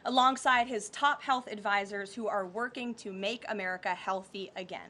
alongside his top health advisors who are working to make America healthy again.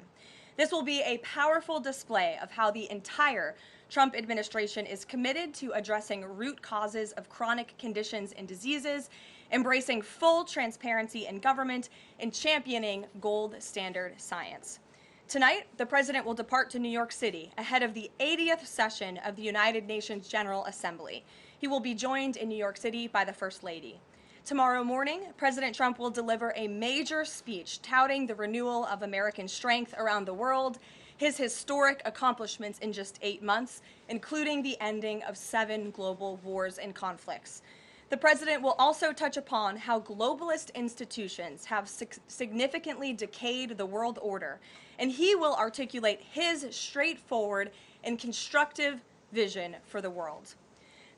This will be a powerful display of how the entire Trump administration is committed to addressing root causes of chronic conditions and diseases, embracing full transparency in government, and championing gold standard science. Tonight, the president will depart to New York City ahead of the 80th session of the United Nations General Assembly. He will be joined in New York City by the First Lady. Tomorrow morning, President Trump will deliver a major speech touting the renewal of American strength around the world, his historic accomplishments in just 8 months, including the ending of 7 global wars and conflicts. The president will also touch upon how globalist institutions have significantly decayed the world order, and he will articulate his straightforward and constructive vision for the world.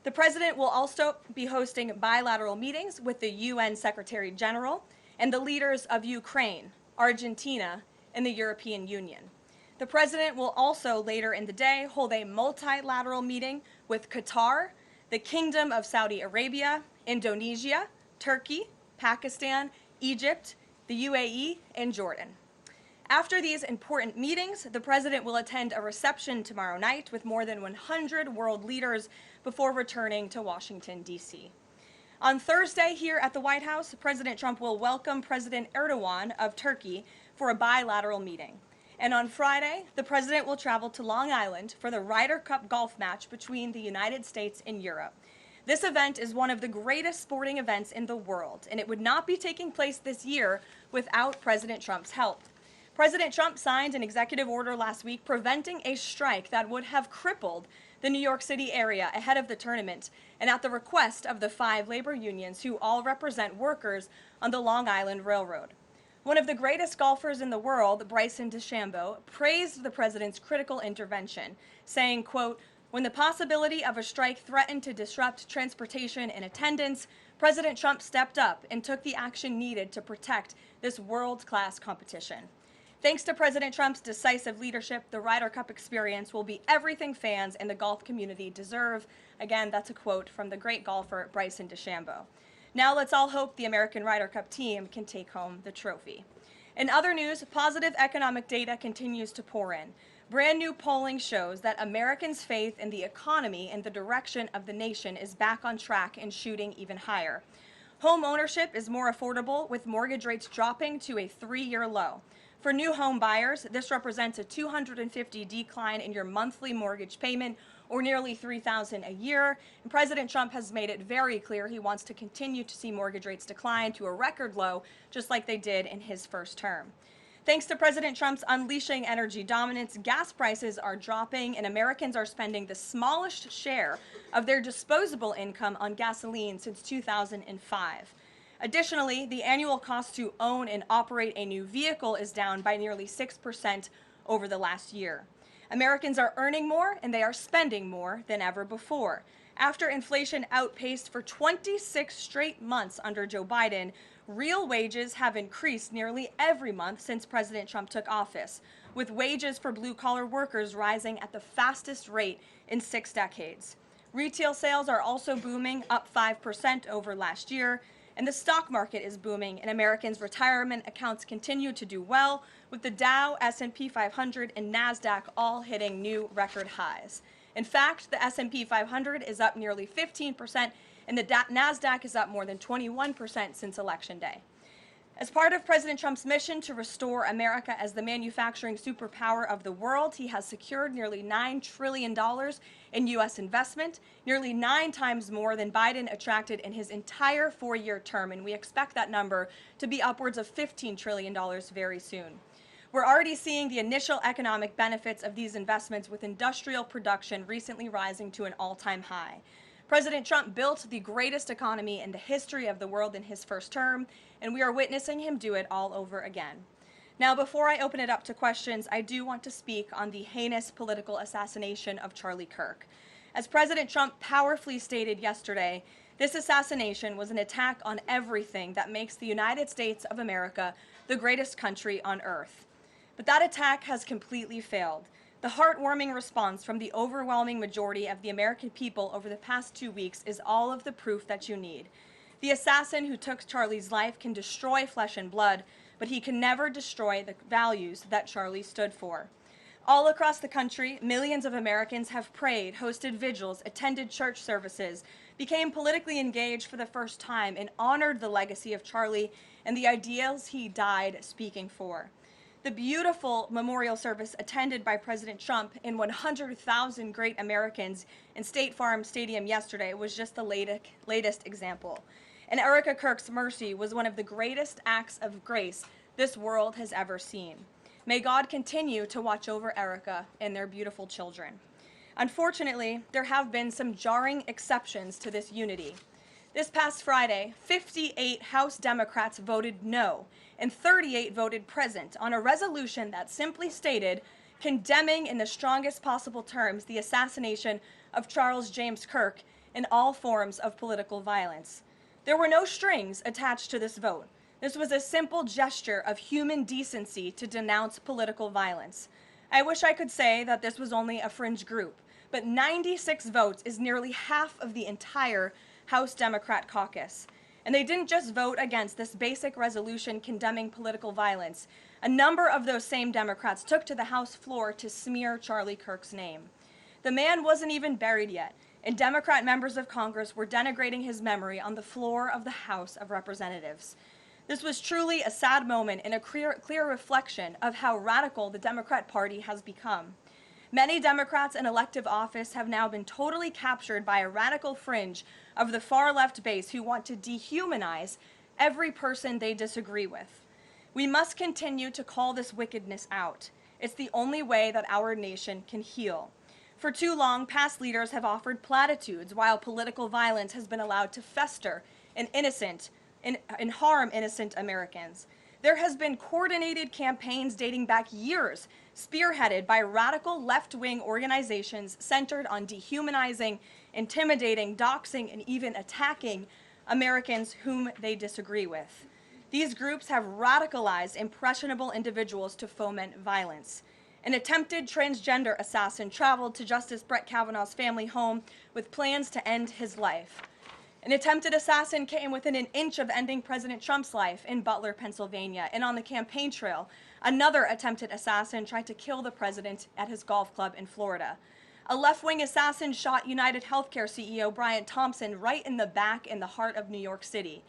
The president will also be hosting bilateral meetings with the UN Secretary General and the leaders of Ukraine, Argentina, and the European Union. The president will also later in the day hold a multilateral meeting with Qatar, the Kingdom of Saudi Arabia, Indonesia, Turkey, Pakistan, Egypt, the UAE, and Jordan. After these important meetings, the president will attend a reception tomorrow night with more than 100 world leaders before returning to Washington, D.C. On Thursday here at the White House, President Trump will welcome President Erdogan of Turkey for a bilateral meeting. And on Friday, the president will travel to Long Island for the Ryder Cup golf match between the United States and Europe. This event is one of the greatest sporting events in the world, and it would not be taking place this year without President Trump's help. President Trump signed an executive order last week preventing a strike that would have crippled the New York City area ahead of the tournament, and at the request of the 5 labor unions who all represent workers on the Long Island Railroad. One of the greatest golfers in the world, Bryson DeChambeau, praised the president's critical intervention, saying, quote, "When the possibility of a strike threatened to disrupt transportation and attendance, President Trump stepped up and took the action needed to protect this world-class competition." Thanks to President Trump's decisive leadership, the Ryder Cup experience will be everything fans and the golf community deserve. Again, that's a quote from the great golfer Bryson DeChambeau. Now let's all hope the American Ryder Cup team can take home the trophy. In other news, positive economic data continues to pour in. Brand new polling shows that Americans' faith in the economy and the direction of the nation is back on track and shooting even higher. Home ownership is more affordable, with mortgage rates dropping to a 3-year low. For new home buyers, this represents a $250 decline in your monthly mortgage payment, or nearly $3,000 a year. And President Trump has made it very clear he wants to continue to see mortgage rates decline to a record low, just like they did in his first term. Thanks to President Trump's unleashing energy dominance, gas prices are dropping, and Americans are spending the smallest share of their disposable income on gasoline since 2005. Additionally, the annual cost to own and operate a new vehicle is down by nearly 6% over the last year. Americans are earning more and they are spending more than ever before. After inflation outpaced for 26 straight months under Joe Biden, real wages have increased nearly every month since President Trump took office, with wages for blue-collar workers rising at the fastest rate in 6 decades. Retail sales are also booming, up 5% over last year, and the stock market is booming, and Americans' retirement accounts continue to do well, with the Dow, S&P 500, and NASDAQ all hitting new record highs. In fact, the S&P 500 is up nearly 15%, and the NASDAQ is up more than 21% since Election Day. As part of President Trump's mission to restore America as the manufacturing superpower of the world, he has secured nearly $9 trillion in U.S. investment, nearly 9 times more than Biden attracted in his entire 4-year term, and we expect that number to be upwards of $15 trillion very soon. We're already seeing the initial economic benefits of these investments, with industrial production recently rising to an all-time high. President Trump built the greatest economy in the history of the world in his first term, and we are witnessing him do it all over again. Now, before I open it up to questions, I do want to speak on the heinous political assassination of Charlie Kirk. As President Trump powerfully stated yesterday, this assassination was an attack on everything that makes the United States of America the greatest country on earth. But that attack has completely failed. The heartwarming response from the overwhelming majority of the American people over the past 2 weeks is all of the proof that you need. The assassin who took Charlie's life can destroy flesh and blood, but he can never destroy the values that Charlie stood for. All across the country, millions of Americans have prayed, hosted vigils, attended church services, became politically engaged for the first time, and honored the legacy of Charlie and the ideals he died speaking for. The beautiful memorial service attended by President Trump and 100,000 great Americans in State Farm Stadium yesterday was just the latest example. And Erica Kirk's mercy was one of the greatest acts of grace this world has ever seen. May God continue to watch over Erica and their beautiful children. Unfortunately, there have been some jarring exceptions to this unity. This past Friday, 58 House Democrats voted no, and 38 voted present on a resolution that simply stated, condemning in the strongest possible terms the assassination of Charles James Kirk and all forms of political violence. There were no strings attached to this vote. This was a simple gesture of human decency to denounce political violence. I wish I could say that this was only a fringe group, but 96 votes is nearly half of the entire House Democrat caucus. And they didn't just vote against this basic resolution condemning political violence. A number of those same Democrats took to the House floor to smear Charlie Kirk's name. The man wasn't even buried yet, and Democrat members of Congress were denigrating his memory on the floor of the House of Representatives. This was truly a sad moment and a clear reflection of how radical the Democrat Party has become. Many Democrats in elective office have now been totally captured by a radical fringe of the far-left base who want to dehumanize every person they disagree with. We must continue to call this wickedness out. It's the only way that our nation can heal. For too long, past leaders have offered platitudes while political violence has been allowed to fester and harm innocent Americans. There has been coordinated campaigns dating back years, spearheaded by radical left-wing organizations centered on dehumanizing, intimidating, doxing, and even attacking Americans whom they disagree with. These groups have radicalized impressionable individuals to foment violence. An attempted transgender assassin traveled to Justice Brett Kavanaugh's family home with plans to end his life. An attempted assassin came within an inch of ending President Trump's life in Butler, Pennsylvania, and on the campaign trail, another attempted assassin tried to kill the president at his golf club in Florida. A left-wing assassin shot United Healthcare CEO Brian Thompson right in the back in the heart of New York City.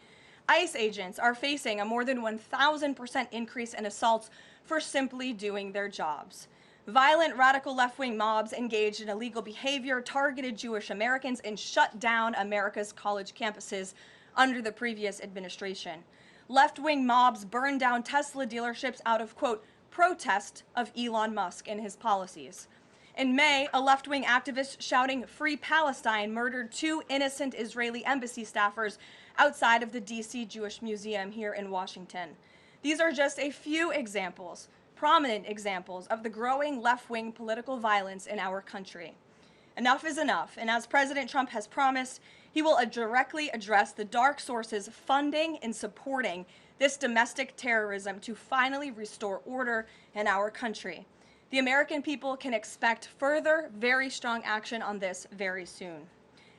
ICE agents are facing a more than 1,000% increase in assaults for simply doing their jobs. Violent radical left-wing mobs engaged in illegal behavior, targeted Jewish Americans, and shut down America's college campuses under the previous administration. Left-wing mobs burned down Tesla dealerships out of, quote, protest of Elon Musk and his policies. In May, a left-wing activist shouting "Free Palestine" murdered 2 innocent Israeli embassy staffers outside of the D.C. Jewish Museum here in Washington. These are just a few examples, prominent examples of the growing left-wing political violence in our country. Enough is enough, and as President Trump has promised, he will directly address the dark sources funding and supporting this domestic terrorism to finally restore order in our country. The American people can expect further, very strong action on this very soon.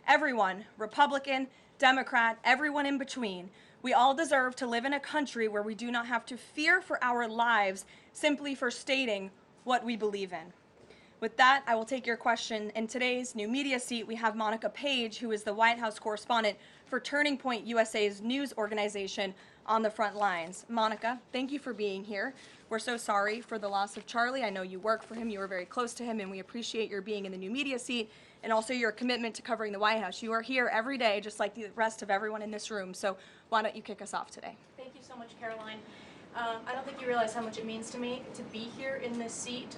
Everyone, Republican, Democrat, everyone in between, we all deserve to live in a country where we do not have to fear for our lives simply for stating what we believe in. With that, I will take your question. In today's new media seat, we have Monica Page, who is the White House correspondent for Turning Point USA's news organization on the front lines. Monica, thank you for being here. We're so sorry for the loss of Charlie. I know you work for him, you were very close to him, and we appreciate your being in the new media seat and also your commitment to covering the White House. You are here every day, just like the rest of everyone in this room, so why don't you kick us off today? Thank you so much, Karoline. I don't think you realize how much it means to me to be here in this seat,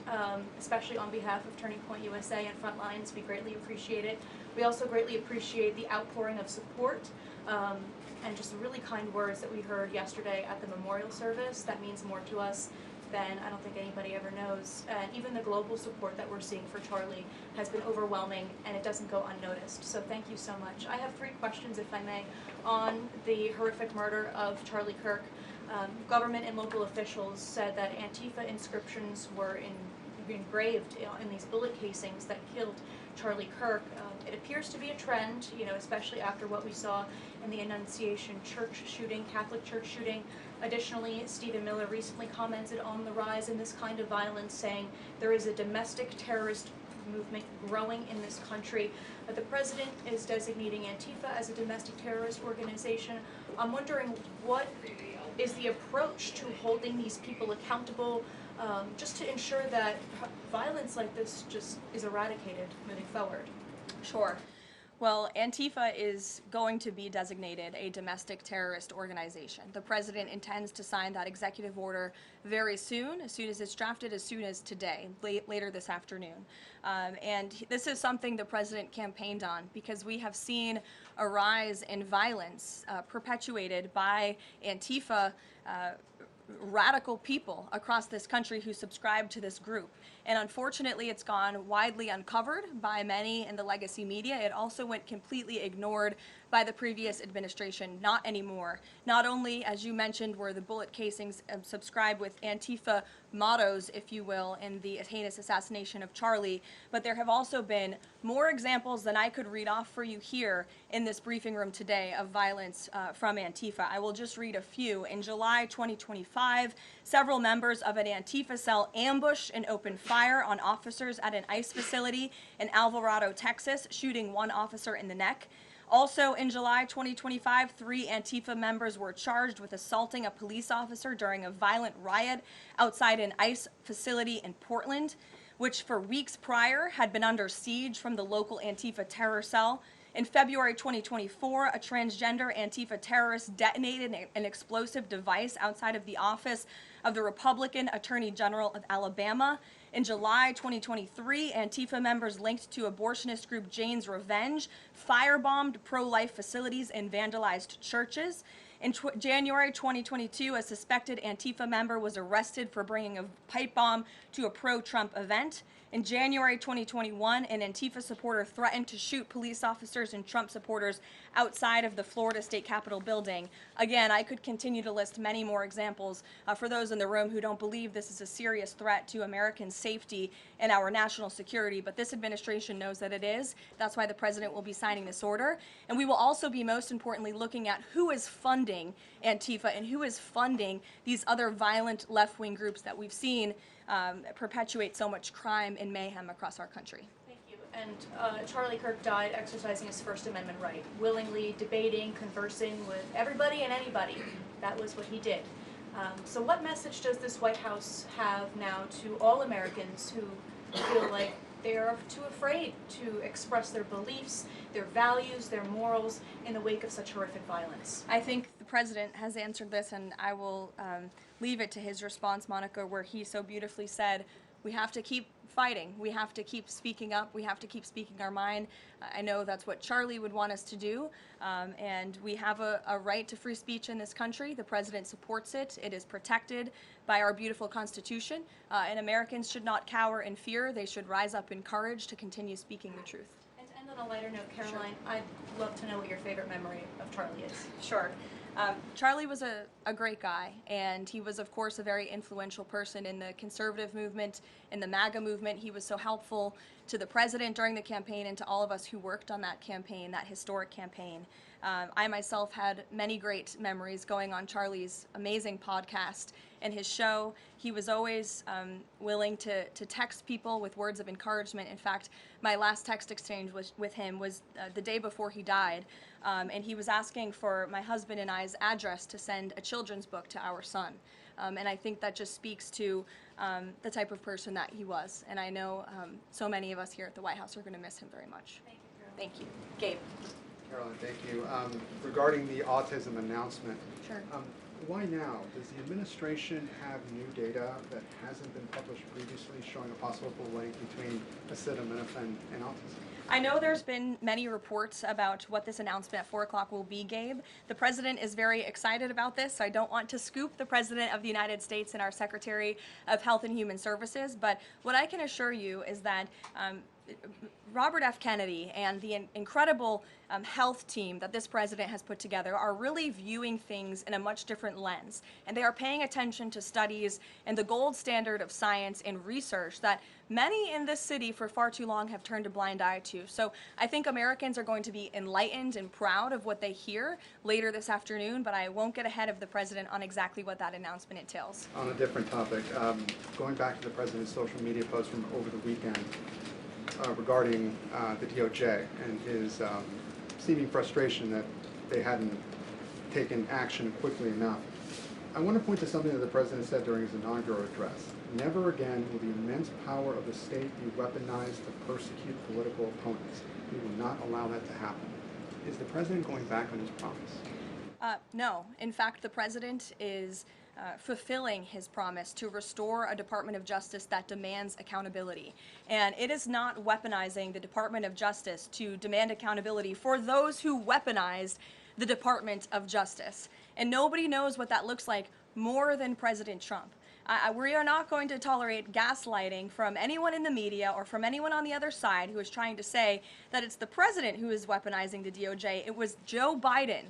especially on behalf of Turning Point USA and Frontlines. We greatly appreciate it. We also greatly appreciate the outpouring of support and just the really kind words that we heard yesterday at the memorial service. That means more to us than I don't think anybody ever knows. And even the global support that we're seeing for Charlie has been overwhelming, and it doesn't go unnoticed. So thank you so much. I have 3 questions, if I may, on the horrific murder of Charlie Kirk. Government and local officials said that Antifa inscriptions were engraved in these bullet casings that killed Charlie Kirk. It appears to be a trend, especially after what we saw in the Annunciation Church shooting, Catholic Church shooting. Additionally, Stephen Miller recently commented on the rise in this kind of violence, saying there is a domestic terrorist movement growing in this country. The president is designating Antifa as a domestic terrorist organization. I'm wondering, what is the approach to holding these people accountable, just to ensure that violence like this just is eradicated moving forward? Sure. Well, Antifa is going to be designated a domestic terrorist organization. The president intends to sign that executive order very soon as it's drafted, as soon as today, later this afternoon. And this is something the president campaigned on, because we have seen a rise in violence perpetuated by Antifa radical people across this country who subscribe to this group. And unfortunately, it's gone widely uncovered by many in the legacy media. It also went completely ignored by the previous administration. Not anymore. Not only, as you mentioned, were the bullet casings subscribed with Antifa mottos, if you will, in the heinous assassination of Charlie, but there have also been more examples than I could read off for you here in this briefing room today of violence from Antifa. I will just read a few. In July 2025, several members of an Antifa cell ambushed and opened fire on officers at an ICE facility in Alvarado, Texas, shooting one officer in the neck. Also in July 2025, 3 Antifa members were charged with assaulting a police officer during a violent riot outside an ICE facility in Portland, which for weeks prior had been under siege from the local Antifa terror cell. In February 2024, a transgender Antifa terrorist detonated an explosive device outside of the office of the Republican Attorney General of Alabama. In July 2023, Antifa members linked to abortionist group Jane's Revenge firebombed pro-life facilities and vandalized churches. In January 2022, a suspected Antifa member was arrested for bringing a pipe bomb to a pro-Trump event. In January 2021, an Antifa supporter threatened to shoot police officers and Trump supporters outside of the Florida State Capitol building. Again, I could continue to list many more examples for those in the room who don't believe this is a serious threat to American safety and our national security, but this administration knows that it is. That's why the president will be signing this order. And we will also be, most importantly, looking at who is funding Antifa and who is funding these other violent left-wing groups that we've seen perpetuate so much crime and mayhem across our country. Thank you. And Charlie Kirk died exercising his First Amendment right, willingly debating, conversing with everybody and anybody. That was what he did. So what message does this White House have now to all Americans who feel like they are too afraid to express their beliefs, their values, their morals in the wake of such horrific violence? I think the president has answered this, and I will leave it to his response, Monica, where he so beautifully said, we have to keep fighting. We have to keep speaking up. We have to keep speaking our mind. I know that's what Charlie would want us to do, and we have a right to free speech in this country. The president supports it. It is protected by our beautiful Constitution, and Americans should not cower in fear. They should rise up in courage to continue speaking the truth. And to end on a lighter note, Karoline, sure. I'd love to know what your favorite memory of Charlie is. Sure. Charlie was a great guy, and he was, of course, a very influential person in the conservative movement, in the MAGA movement. He was so helpful to the president during the campaign and to all of us who worked on that campaign, that historic campaign. I myself had many great memories going on Charlie's amazing podcast and his show. He was always willing to text people with words of encouragement. In fact, my last text exchange with him was the day before he died, and he was asking for my husband and I's address to send a children's book to our son. And I think that just speaks to the type of person that he was. And I know so many of us here at the White House are going to miss him very much. Thank you, Caroline. Thank you. Gabe. Caroline, thank you. Regarding the autism announcement, Sure. Why now? Does the administration have new data that hasn't been published previously showing a possible link between acetaminophen and autism? I know there's been many reports about what this announcement at 4 o'clock will be, Gabe. The president is very excited about this, so I don't want to scoop the president of the United States and our Secretary of Health and Human Services, but what I can assure you is that Robert F. Kennedy and the incredible health team that this president has put together are really viewing things in a much different lens. And they are paying attention to studies and the gold standard of science and research that many in this city for far too long have turned a blind eye to. So I think Americans are going to be enlightened and proud of what they hear later this afternoon, but I won't get ahead of the president on exactly what that announcement entails. On a different topic, going back to the president's social media post from over the weekend regarding the DOJ and his seeming frustration that they hadn't taken action quickly enough. I want to point to something that the president said during his inaugural address. Never again will the immense power of the state be weaponized to persecute political opponents. We will not allow that to happen. Is the president going back on his promise? No. In fact, the president is fulfilling his promise to restore a Department of Justice that demands accountability. And it is not weaponizing the Department of Justice to demand accountability for those who weaponized the Department of Justice. And nobody knows what that looks like more than President Trump. We are not going to tolerate gaslighting from anyone in the media or from anyone on the other side who is trying to say that it's the president who is weaponizing the DOJ. It was Joe Biden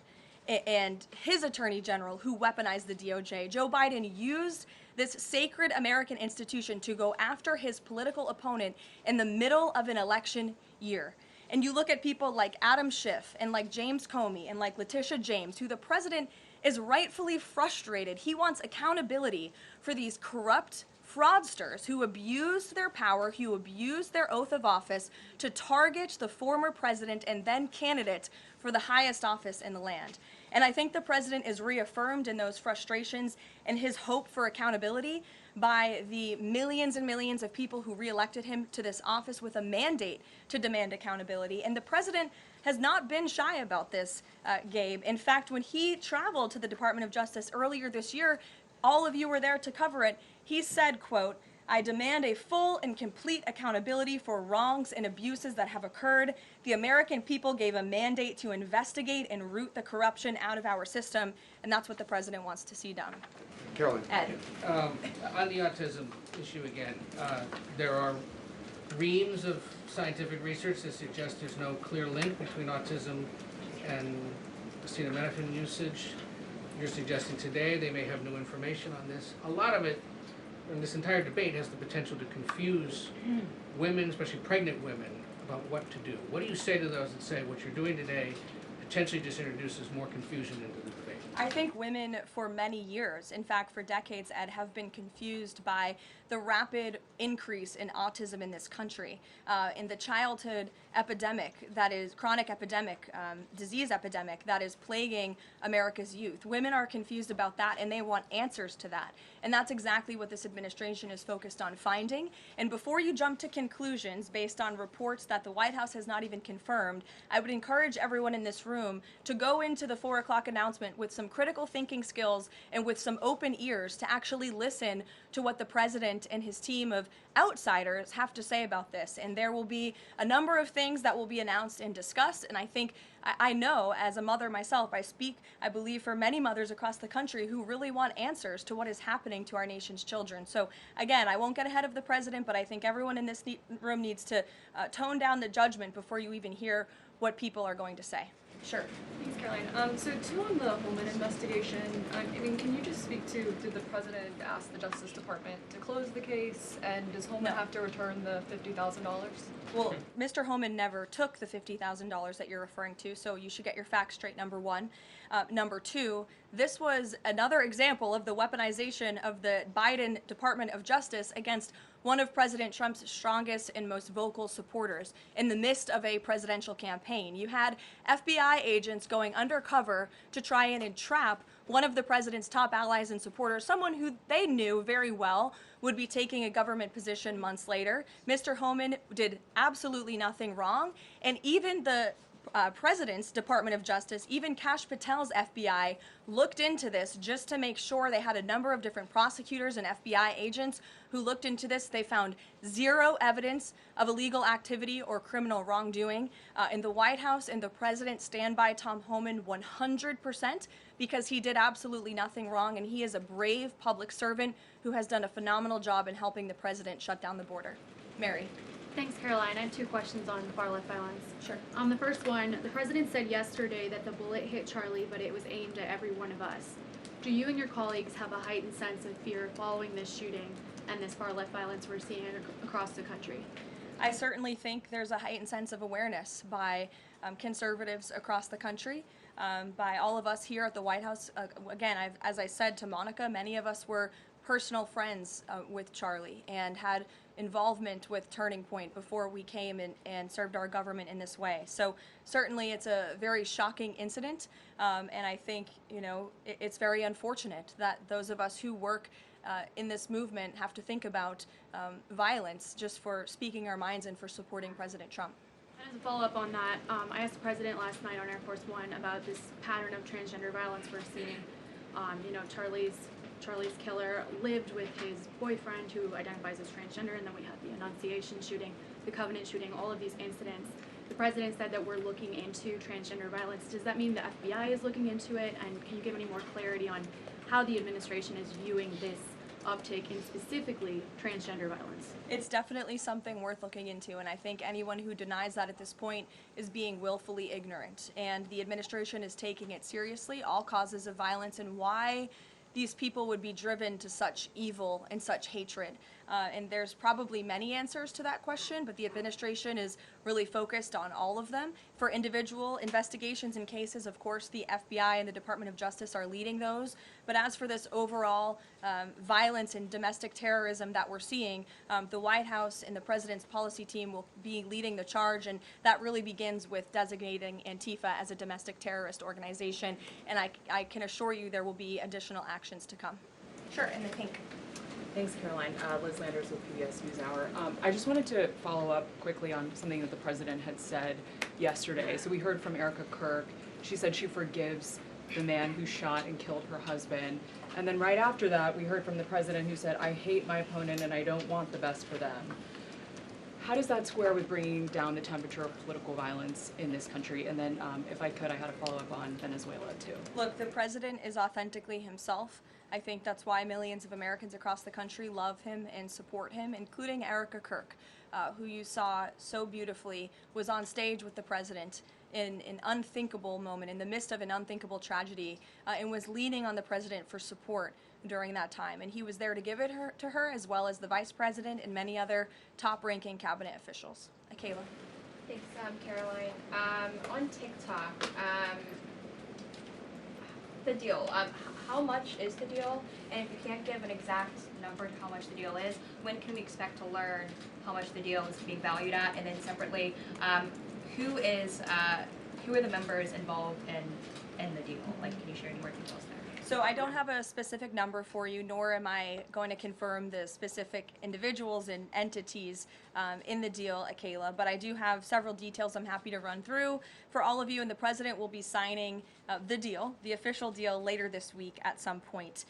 and his attorney general who weaponized the DOJ. Joe Biden used this sacred American institution to go after his political opponent in the middle of an election year. And you look at people like Adam Schiff and like James Comey and like Letitia James, who the president is rightfully frustrated. He wants accountability for these corrupt fraudsters who abused their power, who abused their oath of office to target the former president and then candidate for the highest office in the land. And I think the president is reaffirmed in those frustrations and his hope for accountability by the millions and millions of people who reelected him to this office with a mandate to demand accountability. And the president has not been shy about this, Gabe. In fact, when he traveled to the Department of Justice earlier this year, all of you were there to cover it, he said, quote, "I demand a full and complete accountability for wrongs and abuses that have occurred. The American people gave a mandate to investigate and root the corruption out of our system," and that's what the president wants to see done. Karoline. Ed. On the autism issue again, there are reams of scientific research that suggests there's no clear link between autism and acetaminophen usage. You're suggesting today they may have new information on this. A lot of it, and this entire debate, has the potential to confuse women, especially pregnant women, about what to do. What do you say to those that say what you're doing today potentially just introduces more confusion into the debate? I think women for many years, in fact for decades, Ed, have been confused by the rapid increase in autism in this country, in the childhood epidemic that is, chronic epidemic, disease epidemic that is plaguing America's youth. Women are confused about that and they want answers to that. And that's exactly what this administration is focused on finding. And before you jump to conclusions based on reports that the White House has not even confirmed, I would encourage everyone in this room to go into the 4 o'clock announcement with some critical thinking skills and with some open ears to actually listen to what the president and his team of outsiders have to say about this. And there will be a number of things that will be announced and discussed. And I think, I know as a mother myself, I speak, I believe, for many mothers across the country who really want answers to what is happening to our nation's children. So again, I won't get ahead of the president, but I think everyone in this room needs to tone down the judgment before you even hear what people are going to say. Sure. Thanks, Caroline. So too, on the Holman investigation, I mean, can you just speak to, did the president ask the Justice Department to close the case, and does Holman have to return the $50,000? Well, Mr. Holman never took the $50,000 that you're referring to, so you should get your facts straight, number one. Number two, this was another example of the weaponization of the Biden Department of Justice against one of President Trump's strongest and most vocal supporters in the midst of a presidential campaign. You had FBI agents going undercover to try and entrap one of the president's top allies and supporters, someone who they knew very well would be taking a government position months later. Mr. Holman did absolutely nothing wrong, and even the President's Department of Justice, even Kash Patel's FBI, looked into this just to make sure. They had a number of different prosecutors and FBI agents who looked into this. They found zero evidence of illegal activity or criminal wrongdoing. And the White House and the President stand by Tom Homan 100% because he did absolutely nothing wrong, and he is a brave public servant who has done a phenomenal job in helping the President shut down the border. Mary. Thanks, Caroline. I have two questions on far-left violence. Sure. The first one, the president said yesterday that the bullet hit Charlie, but it was aimed at every one of us. Do you and your colleagues have a heightened sense of fear following this shooting and this far-left violence we're seeing across the country? I certainly think there's a heightened sense of awareness by conservatives across the country, by all of us here at the White House. Again, as I said to Monica, many of us were personal friends with Charlie and had involvement with Turning Point before we came and served our government in this way. So certainly it's a very shocking incident, and I think, you know, it's very unfortunate that those of us who work in this movement have to think about violence just for speaking our minds and for supporting President Trump. And as a follow-up on that, I asked the president last night on Air Force One about this pattern of transgender violence we're seeing. You know, Charlie's killer lived with his boyfriend who identifies as transgender, and then we had the Annunciation shooting, the Covenant shooting, all of these incidents. The president said that we're looking into transgender violence. Does that mean the FBI is looking into it? And can you give any more clarity on how the administration is viewing this uptick in specifically transgender violence? It's definitely something worth looking into, and I think anyone who denies that at this point is being willfully ignorant. And the administration is taking it seriously, all causes of violence, and why these people would be driven to such evil and such hatred. And there's probably many answers to that question, but the administration is really focused on all of them. For individual investigations and cases, of course, the FBI and the Department of Justice are leading those. But as for this overall violence and domestic terrorism that we're seeing, the White House and the president's policy team will be leading the charge, and that really begins with designating Antifa as a domestic terrorist organization. And I can assure you there will be additional actions to come. Sure, in the pink. Thanks, Caroline. Liz Landers with PBS NewsHour. I just wanted to follow up quickly on something that the president had said yesterday. So we heard from Erica Kirk. She said she forgives the man who shot and killed her husband. And then right after that, we heard from the president who said, I hate my opponent and I don't want the best for them. How does that square with bringing down the temperature of political violence in this country? And then, if I could, I had a follow-up on Venezuela, too. Look, the president is authentically himself. I think that's why millions of Americans across the country love him and support him, including Erica Kirk, who you saw so beautifully was on stage with the president in an unthinkable moment, in the midst of an unthinkable tragedy, and was leaning on the president for support during that time. And he was there to give it to her, as well as the vice president and many other top-ranking cabinet officials. Kayla. Thanks, Caroline. On TikTok, the deal. How much is the deal? And if you can't give an exact number to how much the deal is, when can we expect to learn how much the deal is being valued at? And then separately, who are the members involved in the deal? Like, can you share any more details there? So I don't have a specific number for you, nor am I going to confirm the specific individuals and entities in the deal, Kayla, but I do have several details I'm happy to run through for all of you, and the president will be signing the deal, the official deal, later this week at some point.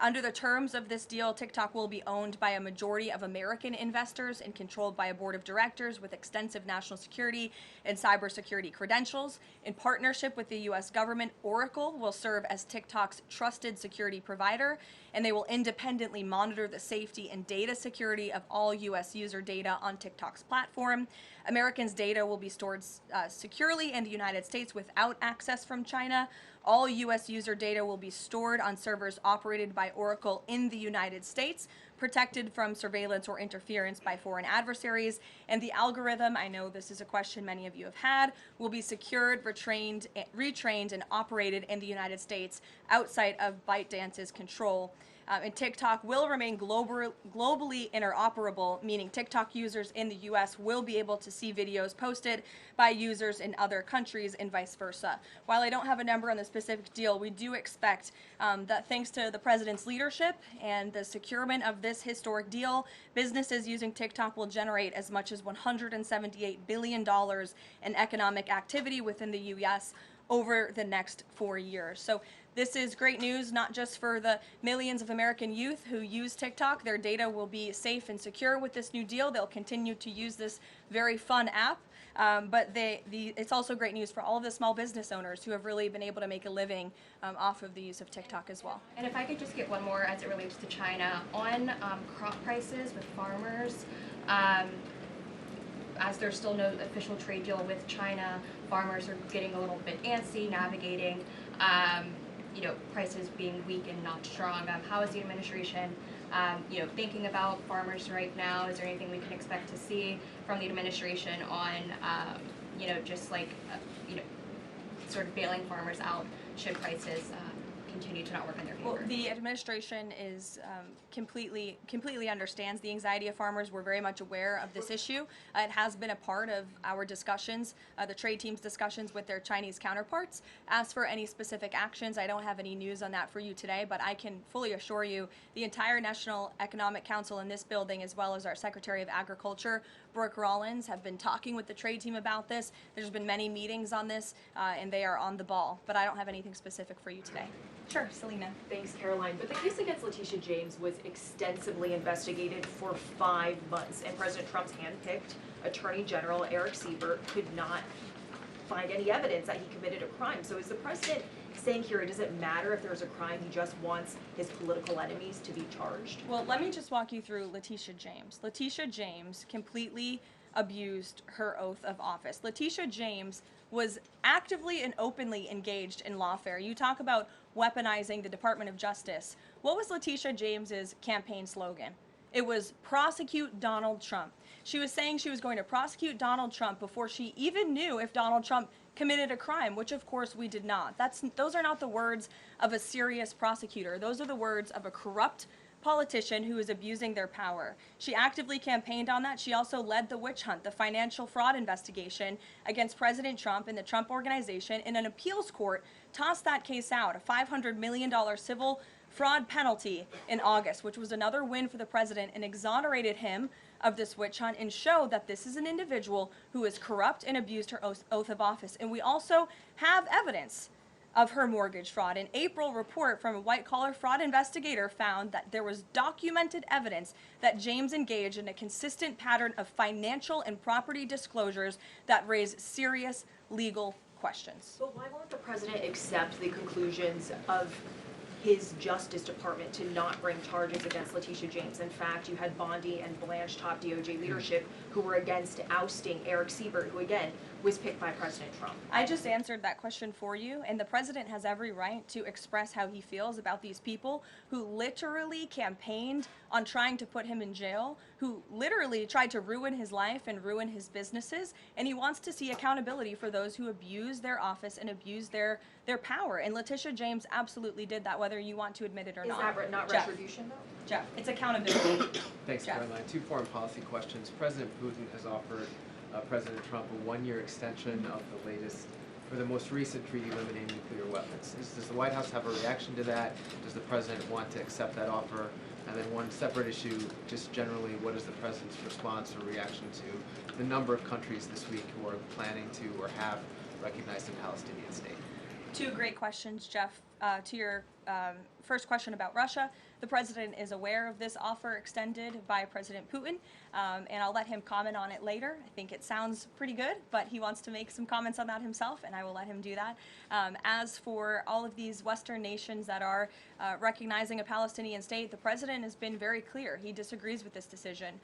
Under the terms of this deal, TikTok will be owned by a majority of American investors and controlled by a board of directors with extensive national security and cybersecurity credentials. In partnership with the U.S. government, Oracle will serve as TikTok's trusted security provider, and they will independently monitor the safety and data security of all U.S. user data on TikTok's platform. Americans' data will be stored securely in the United States without access from China. All U.S. user data will be stored on servers operated by Oracle in the United States, protected from surveillance or interference by foreign adversaries. And the algorithm, I know this is a question many of you have had, will be secured, retrained, and operated in the United States outside of ByteDance's control. And TikTok will remain globally interoperable, meaning TikTok users in the U.S. will be able to see videos posted by users in other countries and vice versa. While I don't have a number on the specific deal, we do expect that thanks to the president's leadership and the securement of this historic deal, businesses using TikTok will generate as much as $178 billion in economic activity within the U.S. over the next 4 years. So this is great news, not just for the millions of American youth who use TikTok. Their data will be safe and secure with this new deal. They'll continue to use this very fun app. But it's also great news for all of the small business owners who have really been able to make a living off of the use of TikTok as well. And if I could just get one more as it relates to China, on crop prices with farmers, as there's still no official trade deal with China, farmers are getting a little bit antsy, navigating, prices being weak and not strong. How is the administration, thinking about farmers right now? Is there anything we can expect to see from the administration on, sort of bailing farmers out should prices continue to not work in their favor? Well, the administration is completely understands the anxiety of farmers. We're very much aware of this issue. It has been a part of our discussions, the trade team's discussions with their Chinese counterparts. As for any specific actions, I don't have any news on that for you today, but I can fully assure you the entire National Economic Council in this building, as well as our Secretary of Agriculture, Brooke Rollins, have been talking with the trade team about this. There's been many meetings on this, and they are on the ball, but I don't have anything specific for you today. Sure, Selena. Thanks, Caroline. But the case against Letitia James was extensively investigated for 5 months, and President Trump's handpicked Attorney General Eric Siebert could not find any evidence that he committed a crime. So is the president saying here it doesn't matter if there's a crime, he just wants his political enemies to be charged? Well, let me just walk you through Letitia James. Letitia James completely abused her oath of office. Letitia James was actively and openly engaged in lawfare. You talk about weaponizing the Department of Justice. What was Letitia James's campaign slogan? It was prosecute Donald Trump. She was saying she was going to prosecute Donald Trump before she even knew if Donald Trump committed a crime, which of course we did not. Those are not the words of a serious prosecutor. Those are the words of a corrupt politician who is abusing their power. She actively campaigned on that. She also led the witch hunt, the financial fraud investigation against President Trump and the Trump Organization, in an appeals court tossed that case out, a $500 million civil fraud penalty in August, which was another win for the president, and exonerated him of this witch hunt and showed that this is an individual who is corrupt and abused her oath of office. And we also have evidence of her mortgage fraud. An April report from a white-collar fraud investigator found that there was documented evidence that James engaged in a consistent pattern of financial and property disclosures that raise serious legal questions. But why won't the president accept the conclusions of his Justice Department to not bring charges against Letitia James? In fact, you had Bondi and Blanche top DOJ leadership who were against ousting Eric Siebert, who again was picked by President Trump. I just answered that question for you, and the president has every right to express how he feels about these people who literally campaigned on trying to put him in jail, who literally tried to ruin his life and ruin his businesses, and he wants to see accountability for those who abuse their office and abuse their power. And Letitia James absolutely did that, whether you want to admit it or not. Is that not Jeff. retribution, though? Jeff, it's accountability. Thanks, Jeff. Caroline. 2 foreign policy questions. President Putin has offered President Trump a 1-year extension of the latest, for the most recent treaty limiting nuclear weapons. Does the White House have a reaction to that? Does the president want to accept that offer? And then one separate issue, just generally, what is the president's response or reaction to the number of countries this week who are planning to or have recognized a Palestinian state? 2 great questions, Jeff. To your first question about Russia, the president is aware of this offer extended by President Putin, and I'll let him comment on it later. I think it sounds pretty good, but he wants to make some comments on that himself, and I will let him do that. As for all of these Western nations that are recognizing a Palestinian state, the president has been very clear. He disagrees with this decision.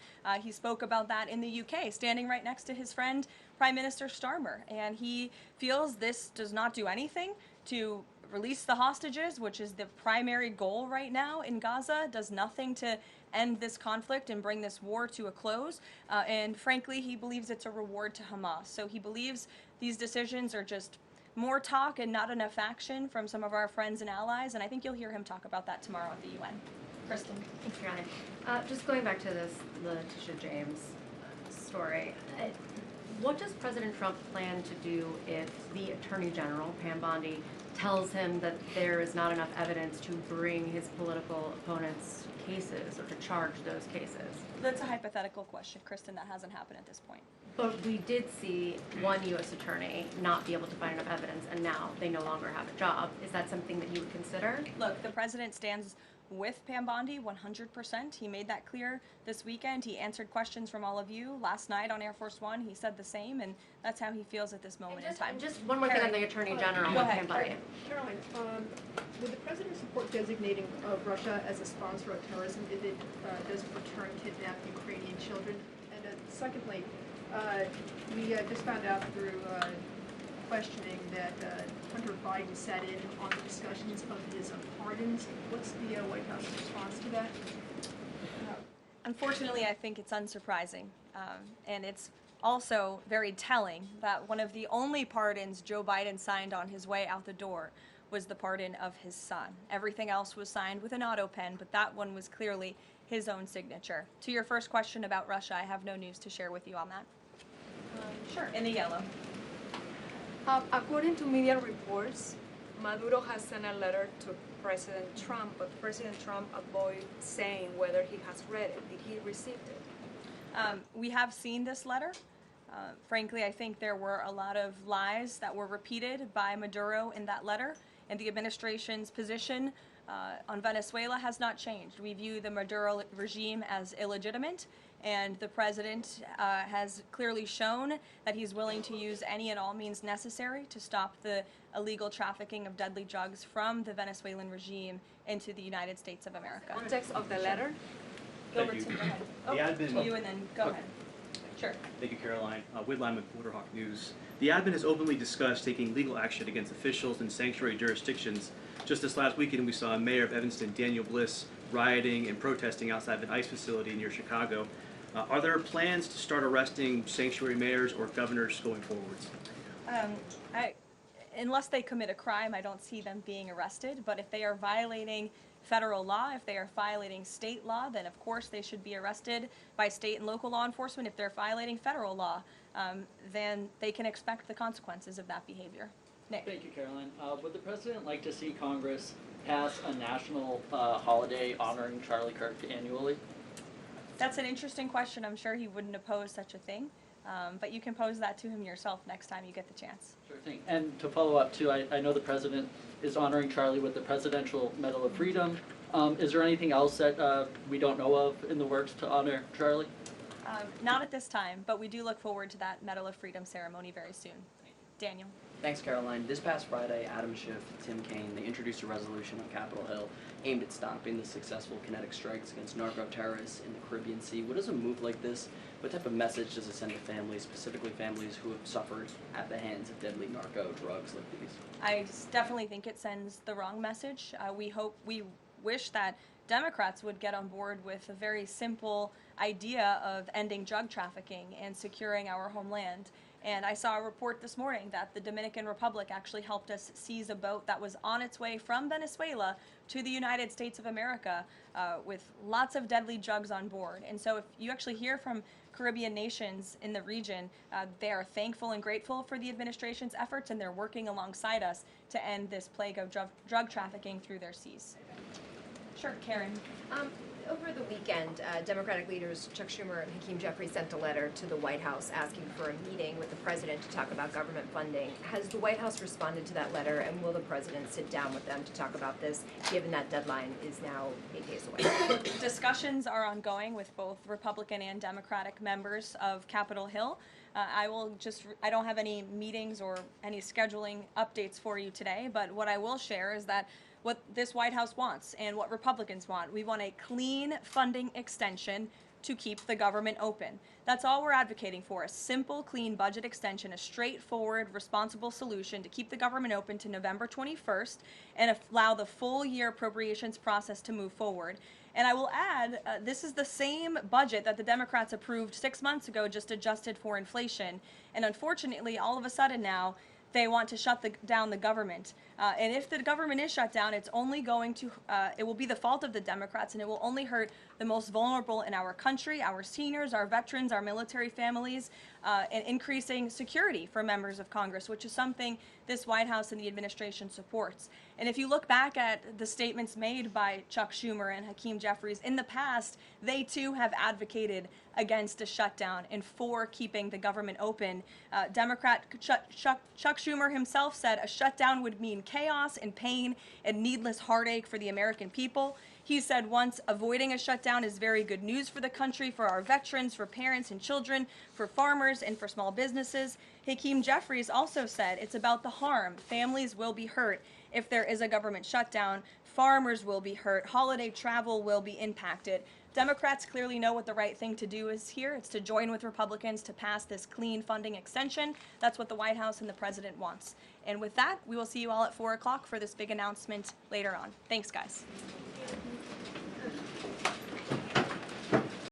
He spoke about that in the UK, standing right next to his friend, Prime Minister Starmer, and he feels this does not do anything to release the hostages, which is the primary goal right now in Gaza, does nothing to end this conflict and bring this war to a close. And frankly, he believes it's a reward to Hamas. So he believes these decisions are just more talk and not enough action from some of our friends and allies. And I think you'll hear him talk about that tomorrow at the UN. Kristen. Thanks, Caroline. Just going back to this Letitia James story, what does President Trump plan to do if the Attorney General, Pam Bondi, tells him that there is not enough evidence to bring his political opponents' cases or to charge those cases? That's a hypothetical question, Kristen. That hasn't happened at this point. But we did see one U.S. attorney not be able to find enough evidence, and now they no longer have a job. Is that something that you would consider? Look, the president stands with Pam Bondi 100%. He made that clear this weekend. He answered questions from all of you last night on Air Force One. He said the same, and that's how he feels at this moment in time. Just one more thing on the Attorney General with Pam Bondi. Caroline, would the president support designating Russia as a sponsor of terrorism if it doesn't return kidnapped Ukrainian children? And secondly, We just found out through questioning that Hunter Biden sat in on the discussions of his pardons. What's the White House response to that? Unfortunately, I think it's unsurprising, and it's also very telling that one of the only pardons Joe Biden signed on his way out the door was the pardon of his son. Everything else was signed with an auto pen, but that one was clearly his own signature. To your first question about Russia, I have no news to share with you on that. Sure, in the yellow. According to media reports, Maduro has sent a letter to President Trump, but President Trump avoided saying whether he has read it. Did he receive it? We have seen this letter. Frankly, I think there were a lot of lies that were repeated by Maduro in that letter, and the administration's position on Venezuela has not changed. We view the Maduro regime as illegitimate, and the president has clearly shown that he's willing to use any and all means necessary to stop the illegal trafficking of deadly drugs from the Venezuelan regime into the United States of America. Context of the letter? Gilbertson, go ahead. The admin, To you and then go ahead. Sure. Thank you, Caroline. Whitline with Borderhawk News. The admin has openly discussed taking legal action against officials in sanctuary jurisdictions. Just this last weekend, we saw Mayor of Evanston, Daniel Bliss, rioting and protesting outside of an ICE facility near Chicago. Are there plans to start arresting sanctuary mayors or governors going forwards? Unless they commit a crime, I don't see them being arrested. But if they are violating federal law, if they are violating state law, then of course they should be arrested by state and local law enforcement. If they're violating federal law, then they can expect the consequences of that behavior. Nick. Thank you, Caroline. Would the president like to see Congress pass a national holiday honoring Charlie Kirk annually? That's an interesting question. I'm sure he wouldn't oppose such a thing. But you can pose that to him yourself next time you get the chance. Sure thing. And to follow up too, I know the president is honoring Charlie with the Presidential Medal of Freedom. Is there anything else that we don't know of in the works to honor Charlie? Not at this time, but we do look forward to that Medal of Freedom ceremony very soon. Daniel. Thanks, Caroline. This past Friday, Adam Schiff, Tim Kaine, they introduced a resolution on Capitol Hill aimed at stopping the successful kinetic strikes against narco-terrorists in the Caribbean Sea. What does a move like this, what type of message does it send to families, specifically families who have suffered at the hands of deadly narco drugs like these? I definitely think it sends the wrong message. We wish that Democrats would get on board with a very simple idea of ending drug trafficking and securing our homeland. And I saw a report this morning that the Dominican Republic actually helped us seize a boat that was on its way from Venezuela to the United States of America with lots of deadly drugs on board. And so if you actually hear from Caribbean nations in the region, they are thankful and grateful for the administration's efforts, and they're working alongside us to end this plague of drug trafficking through their seas. Sure, Karen. Over the weekend, Democratic leaders Chuck Schumer and Hakeem Jeffries sent a letter to the White House asking for a meeting with the president to talk about government funding. Has the White House responded to that letter, and will the president sit down with them to talk about this, given that deadline is now 8 days away? Discussions are ongoing with both Republican and Democratic members of Capitol Hill. I don't have any meetings or any scheduling updates for you today, but what I will share is that what this White House wants and what Republicans want. We want a clean funding extension to keep the government open. That's all we're advocating for, a simple, clean budget extension, a straightforward, responsible solution to keep the government open to November 21st and allow the full year appropriations process to move forward. And I will add, this is the same budget that the Democrats approved 6 months ago, just adjusted for inflation. And unfortunately, all of a sudden now, they want to shut down the government. And if the government is shut down, it's only going to, it will be the fault of the Democrats, and it will only hurt the most vulnerable in our country, our seniors, our veterans, our military families, and increasing security for members of Congress, which is something this White House and the administration supports. And if you look back at the statements made by Chuck Schumer and Hakeem Jeffries in the past, they too have advocated against a shutdown and for keeping the government open. Democrat Chuck Schumer himself said a shutdown would mean chaos and pain and needless heartache for the American people. He said once, avoiding a shutdown is very good news for the country, for our veterans, for parents and children, for farmers, and for small businesses. Hakeem Jeffries also said it's about the harm. Families will be hurt if there is a government shutdown. Farmers will be hurt. Holiday travel will be impacted. Democrats clearly know what the right thing to do is here. It's to join with Republicans to pass this clean funding extension. That's what the White House and the president wants. And with that, we will see you all at 4 o'clock for this big announcement later on. Thanks, guys.